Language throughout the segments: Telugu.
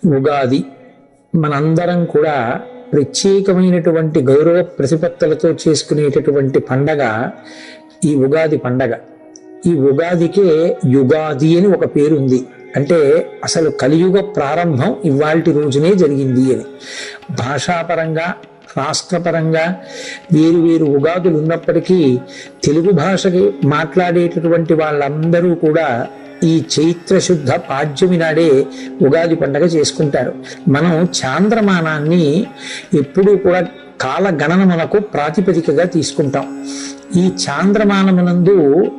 ఉగాది మనందరం కూడా ప్రత్యేకమైనటువంటి గౌరవ ప్రతిపత్తులతో చేసుకునేటటువంటి పండగ ఈ ఉగాది పండగ. ఈ ఉగాదికే యుగాది అని ఒక పేరు ఉంది. అంటే అసలు కలియుగ ప్రారంభం ఇవాల్టి రోజునే జరిగింది అని. భాషాపరంగా రాష్ట్రపరంగా వేరు వేరు ఉగాదులు ఉన్నప్పటికీ తెలుగు భాషకి మాట్లాడేటటువంటి వాళ్ళందరూ కూడా ఈ చైత్రశుద్ధ పాడ్యమి నాడే ఉగాది పండగ చేసుకుంటారు. మనం చాంద్రమానాన్ని ఎప్పుడూ కూడా కాలగణన మనకు ప్రాతిపదికగా తీసుకుంటాం. ఈ చాంద్రమానమునందు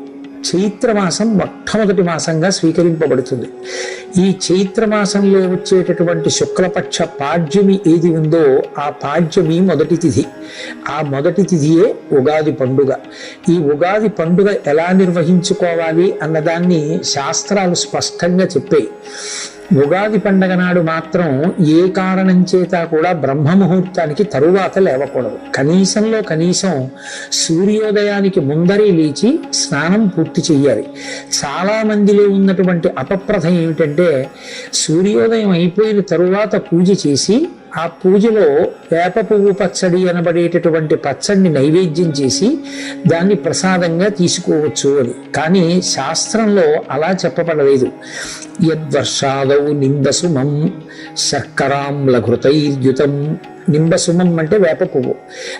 చైత్రమాసం మొట్టమొదటి మాసంగా స్వీకరింపబడుతుంది. ఈ చైత్రమాసంలో వచ్చేటటువంటి శుక్లపక్ష పాడ్యమి ఏది ఉందో ఆ పాడ్యమి మొదటి తిథి. ఆ మొదటి తిథియే ఉగాది పండుగ. ఈ ఉగాది పండుగ ఎలా నిర్వహించుకోవాలి అన్నదాన్ని శాస్త్రాలు స్పష్టంగా చెప్పాయి. ఉగాది పండగ నాడు మాత్రం ఏ కారణం చేత కూడా బ్రహ్మముహూర్తానికి తరువాత లేవకూడదు. కనీసంలో కనీసం సూర్యోదయానికి ముందరే లేచి స్నానం పూర్తి చెయ్యాలి. చాలా మందిలో ఉన్నటువంటి అపప్రథ ఏమిటంటే సూర్యోదయం అయిపోయిన తరువాత పూజ చేసి ఆ పూజలో వేప పువ్వు పచ్చడి అనబడేటటువంటి పచ్చడిని నైవేద్యం చేసి దాన్ని ప్రసాదంగా తీసుకోవచ్చు అని. కానీ శాస్త్రంలో అలా చెప్పబడలేదు. యద్వర్షాదౌ నింబసుమం శర్కరాంలఘృతైర్యుతం. నింబసుమం అంటే వేప పువ్వు.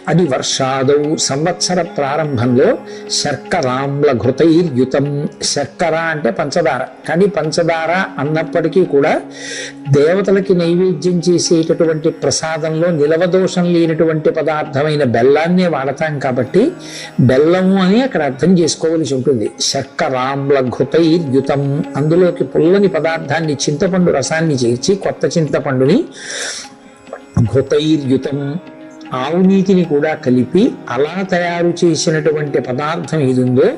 అది వర్షాదౌ సంవత్సర ప్రారంభంలో శర్కరాంలఘృతైర్యుతం. శర్కర అంటే పంచదార. కానీ పంచదార అన్నప్పటికీ కూడా దేవతలకి నైవేద్యం చేసేటటువంటి ప్రసాదంలో నిలవదోషం లేనటువంటి పదార్థమైన బెల్లాన్నే వాడతాం కాబట్టి బెల్లము అని అక్కడ అర్థం చేసుకోవలసి ఉంటుంది. శర్కరాంలఘృతైర్యుతం. అందులోకి పుల్లని పదార్థాన్ని చింతపండు రసాన్ని చేర్చి కొత్త చింతపండుని ఘృతైర్యుతం ఆవు నీతిని కూడా కలిపి అలా తయారు చేసినటువంటి పదార్థం ఏదుందో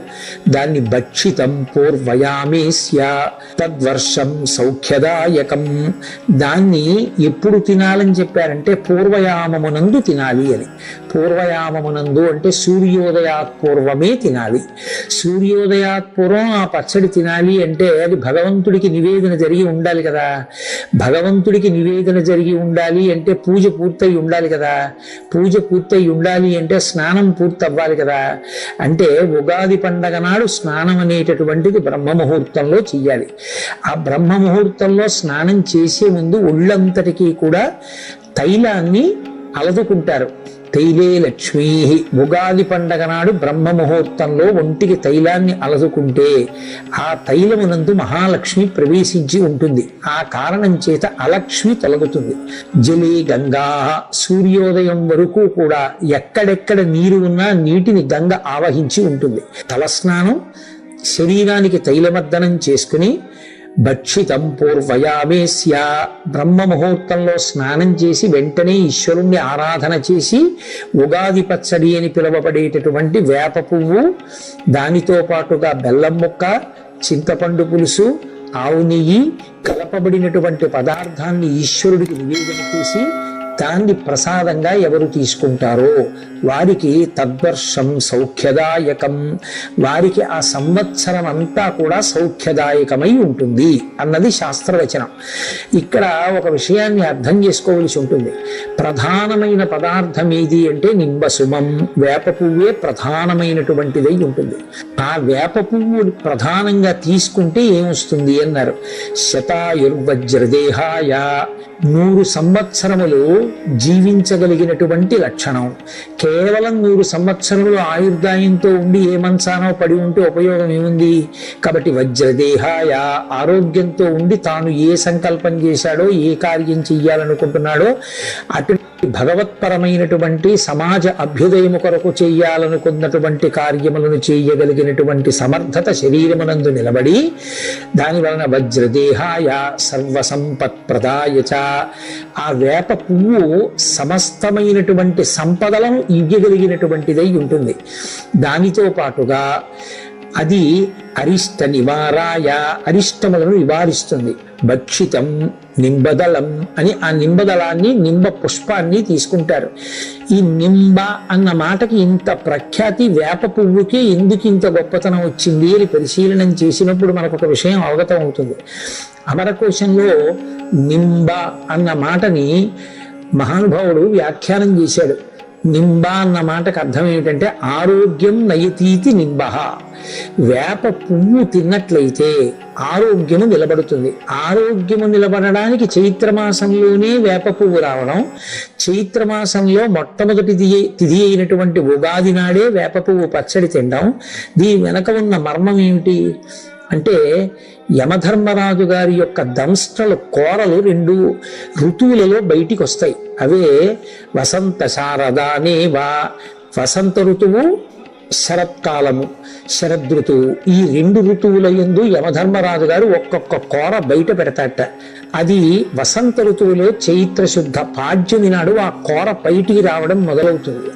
దాన్ని భక్షితం పూర్వయామేస్య తద్వర్షం సౌఖ్యదాయకం. దాన్ని ఎప్పుడు తినాలని చెప్పారంటే పూర్వయామమునందు తినాలి అని. పూర్వయామమునందు అంటే సూర్యోదయాత్ పూర్వమే తినాలి. సూర్యోదయాత్ పూర్వం ఆ పచ్చడి తినాలి అంటే అది భగవంతుడికి నివేదన జరిగి ఉండాలి కదా. భగవంతుడికి నివేదన జరిగి ఉండాలి అంటే పూజ పూర్తయి ఉండాలి కదా. పూజ పూర్తయి ఉండాలి అంటే స్నానం పూర్తి అవ్వాలి కదా. అంటే ఉగాది పండగ నాడు స్నానం అనేటటువంటిది బ్రహ్మముహూర్తంలో చెయ్యాలి. ఆ బ్రహ్మముహూర్తంలో స్నానం చేసే ముందు ఒళ్ళంతటికీ కూడా తైలాన్ని అలదుకుంటారు. తైలే లక్ష్మీ. ఉగాది పండగ నాడు బ్రహ్మ ముహూర్తంలో ఒంటికి తైలాన్ని అలదుకుంటే ఆ తైలమునందు మహాలక్ష్మి ప్రవేశించి ఉంటుంది. ఆ కారణం చేత అలక్ష్మి తొలగుతుంది. జలే గంగా. సూర్యోదయం వరకు కూడా ఎక్కడెక్కడ నీరు ఉన్నా నీటిని గంగ ఆవహించి ఉంటుంది. తలస్నానం, శరీరానికి తైలమర్దనం చేసుకుని భక్షితం పూర్వయామేస్య. బ్రహ్మ ముహూర్తంలో స్నానం చేసి వెంటనే ఈశ్వరుణ్ణి ఆరాధన చేసి ఉగాది పచ్చడి అని పిలువబడేటటువంటి వేప పువ్వు, దానితో పాటుగా బెల్లం ముక్క, చింతపండు పులుసు, ఆవు నెయ్యి కలపబడినటువంటి పదార్థాన్ని ఈశ్వరుడికి నివేదన చేసి దాన్ని ప్రసాదంగా ఎవరు తీసుకుంటారో వారికి తద్వర్షం సౌఖ్యదాయకం. వారికి ఆ సంవత్సరం అంతా కూడా సౌఖ్యదాయకమై ఉంటుంది అన్నది శాస్త్రవచనం. ఇక్కడ ఒక విషయాన్ని అర్థం చేసుకోవలసి ఉంటుంది. ప్రధానమైన పదార్థం ఏది అంటే నింబసుమం. వేప పువ్వే ప్రధానమైనటువంటిదై ఉంటుంది. ఆ వేప పువ్వు ప్రధానంగా తీసుకుంటే ఏమొస్తుంది అన్నారు. శతాయుర్వజ్రదేహాయ. 100 సంవత్సరములు జీవించగలిగినటువంటి లక్షణం. కేవలం 100 సంవత్సరములు ఆయుర్దాయంతో ఉండి ఏ మంచానో పడి ఉంటే ఉపయోగం ఏముంది. కాబట్టి వజ్రదేహాయ. ఆరోగ్యంతో ఉండి తాను ఏ సంకల్పం చేశాడో ఏ కార్యం చెయ్యాలనుకుంటున్నాడో అటు భగవత్పరమైనటువంటి సమాజ అభ్యుదయము కొరకు చేయాలనుకున్నటువంటి కార్యములను చేయగలిగినటువంటి సమర్థత శరీరమునందు నిలబడి దాని వలన వజ్రదేహాయ సర్వసంపత్ప్రదాయ చ. ఆ వేప పువ్వు సమస్తమైనటువంటి సంపదలను ఇవ్వగలిగినటువంటిదై ఉంటుంది. దానితో పాటుగా అది అరిష్ట నివారాయ, అరిష్టములను నివారిస్తుంది. భక్షితం నింబదళం అని ఆ నింబదళాన్ని, నింబ పుష్పాన్ని తీసుకుంటారు. ఈ నింబ అన్న మాటకి ఇంత ప్రఖ్యాతి వేప పువ్వుకి ఎందుకు ఇంత గొప్పతనం వచ్చింది అని పరిశీలనం చేసినప్పుడు మనకు ఒక విషయం అవగతం అవుతుంది. అమరకోశంలో నింబ అన్న మాటని మహానుభావుడు వ్యాఖ్యానం చేశాడు. నింబ అన్న మాటకు అర్థం ఏమిటంటే ఆరోగ్యం నయతీతి నింబ. వేప పువ్వు తిన్నట్లయితే ఆరోగ్యము నిలబడుతుంది. ఆరోగ్యము నిలబడడానికి చైత్రమాసంలోనే వేప పువ్వు రావడం, చైత్రమాసంలో మొట్టమొదటి తిథి అయినటువంటి ఉగాది నాడే వేప పువ్వు పచ్చడి తినడం, దీని వెనక ఉన్న మర్మం ఏమిటి అంటే యమధర్మరాజు గారి యొక్క దంష్టలు కోరలు 2 ఋతువులలో బయటికి వస్తాయి. అవే వసంత శారదానేవా, వసంత ఋతువు, శరత్కాలము, శరదృతువు. ఈ 2 ఋతువుల యందు యమధర్మరాజు గారు ఒక్కొక్క కోర బయట పెడతాట. అది వసంత ఋతువులో చైత్ర శుద్ధ పాడ్యమి నాడు ఆ కోర బయటికి రావడం మొదలవుతుంది.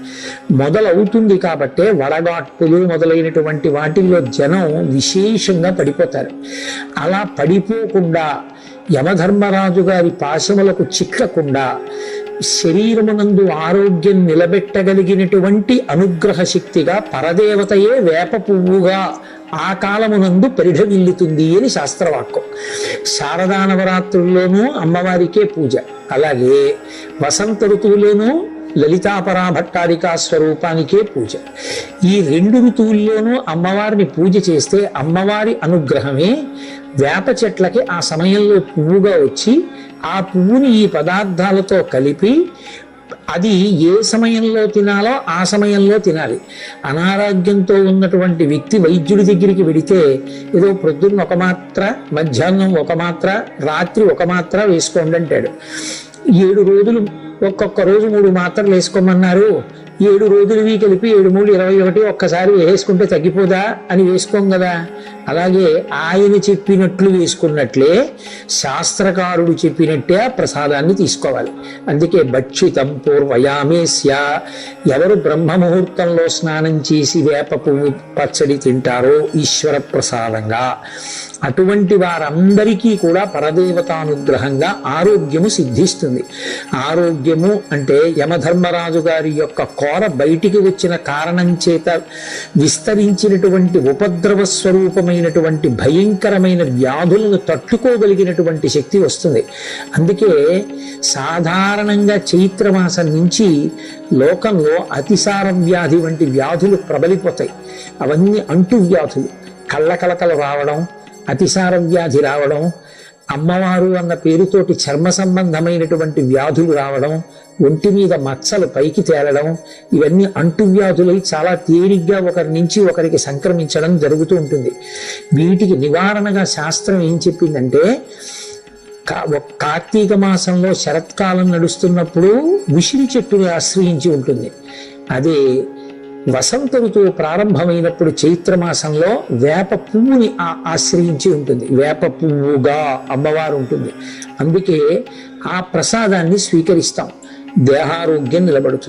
కాబట్టే వడగాట్పులు మొదలైనటువంటి వాటిల్లో జనం విశేషంగా పడిపోతారు. అలా పడిపోకుండా యమధర్మరాజు గారి పాశములకు చిక్కకుండా శరీరమునందు ఆరోగ్యం నిలబెట్టగలిగినటువంటి అనుగ్రహ శక్తిగా పరదేవతయే వేప పువ్వుగా ఆ కాలమునందు పరిఢవిల్లుతుంది అని శాస్త్రవాక్యం. శారదా నవరాత్రుల్లోనూ అమ్మవారికే పూజ, అలాగే వసంత ఋతువులోనూ లలితాపరాభట్టారికా స్వరూపానికే పూజ. ఈ 2 ఋతువుల్లోనూ అమ్మవారిని పూజ చేస్తే అమ్మవారి అనుగ్రహమే వేప చెట్లకి ఆ సమయంలో పువ్వుగా వచ్చి ఆ పువ్వుని ఈ పదార్థాలతో కలిపి అది ఏ సమయంలో తినాలో ఆ సమయంలో తినాలి. అనారోగ్యంతో ఉన్నటువంటి వ్యక్తి వైద్యుడి దగ్గరికి వెడితే ఏదో ప్రొద్దున్న 1 మాత్ర, మధ్యాహ్నం 1 మాత్ర, రాత్రి 1 మాత్ర వేసుకోండి అంటాడు. 7 రోజులు ఒక్కొక్క రోజు 3 మాత్రలు వేసుకోమన్నారు. 7 రోజులవి కలిపి 7 3 21 ఒక్కసారి వేసుకుంటే తగ్గిపోదా అని వేసుకోం కదా. అలాగే ఆయన చెప్పినట్లు వేసుకున్నట్లే శాస్త్రకారుడు చెప్పినట్టే ఆ ప్రసాదాన్ని తీసుకోవాలి. అందుకే భక్షితం పూర్వయామేస్య, ఎవరు బ్రహ్మముహూర్తంలో స్నానం చేసి వేప పువ్వు పచ్చడి తింటారో ఈశ్వర ప్రసాదంగా, అటువంటి వారందరికీ కూడా పరదేవతానుగ్రహంగా ఆరోగ్యము సిద్ధిస్తుంది. ఆరోగ్యము అంటే యమధర్మరాజు గారి యొక్క కోర బయటికి వచ్చిన కారణం చేత విస్తరించినటువంటి ఉపద్రవ స్వరూపమైనటువంటి భయంకరమైన వ్యాధులను తట్టుకోగలిగినటువంటి శక్తి వస్తుంది. అందుకే సాధారణంగా చైత్రమాసం నుంచి లోకంలో అతిసార వ్యాధి వంటి వ్యాధులు ప్రబలిపోతాయి. అవన్నీ అంటువ్యాధులు, కళ్ళకలకలు రావడం, అతిసార వ్యాధి రావడం, అమ్మవారు అన్న పేరుతోటి చర్మ సంబంధమైనటువంటి వ్యాధులు రావడం, ఒంటి మీద మచ్చలు పైకి తేలడం, ఇవన్నీ అంటువ్యాధులై చాలా తేలిగ్గా ఒకరి నుంచి ఒకరికి సంక్రమించడం జరుగుతూ ఉంటుంది. వీటికి నివారణగా శాస్త్రం ఏం చెప్పిందంటే, కార్తీక మాసంలో శరత్కాలం నడుస్తున్నప్పుడు ఉసిరి చెట్టుని ఆశ్రయించి ఉంటుంది. అదే వసంత ఋతువు ప్రారంభమైనప్పుడు చైత్రమాసంలో వేప పువ్వుని ఆశ్రయించి ఉంటుంది. వేప పువ్వుగా అమ్మవారు ఉంటుంది. అందుకే ఆ ప్రసాదాన్ని స్వీకరిస్తాం. దేహారోగ్యం నిలబడుతుంది.